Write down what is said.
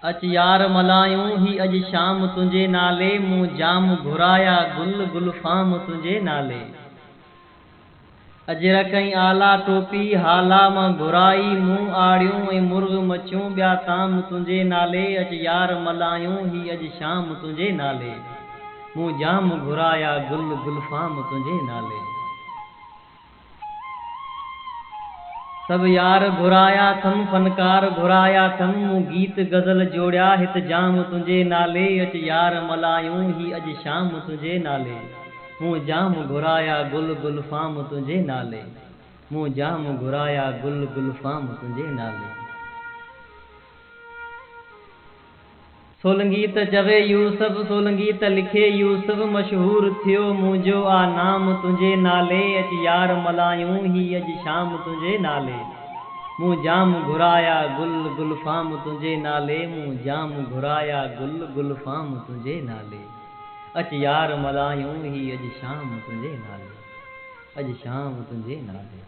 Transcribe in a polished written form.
अच यार मल्हायूं ही अॼु शाम तुंहिंजे नाले, मूं जाम घुराया गुल गुलफाम तुंहिंजे नाले। अॼु रखई आला टोपी हाला मां घुराई, मूं आड़ियूं ऐं मुर्ग मचियूं ॿिया ताम तुंहिंजे नाले। अच यार मल्हायूं ही अॼु शाम तुंहिंजे नाले, मूं जाम घुराया गुल गुलफाम तुंहिंजे नाले। सब यार घुराया थम फनकार घुराया थम, मूं गीत गज़ल जोड़िया हित जाम तुंहिंजे नाले। अच यार मल्हायूं ही अॼु शाम तुंहिंजे नाले, मूं जाम घुराया गुल गुलफाम तुंहिंजे नाले। मूं जाम घुराया गुल गुलफाम तुंहिंजे नाले। सोलंगी त चवे यूसुफ सोलंगी त लिखे यूसुफ, मशहूर थियो मुंहिंजो आ नाम तुंहिंजे नाले। अच यार मल्हायूं ही अॼु शाम तुंहिंजे नाले, मूं जाम घुराया गुल गुलफाम तुंहिंजे नाले। मूं जाम घुराया गुल गुलफाम तुंहिंजे नाले। अच यार मल्हायूं ही अॼु शाम तुंहिंजे नाले, अॼु शाम तुंहिंजे नाले।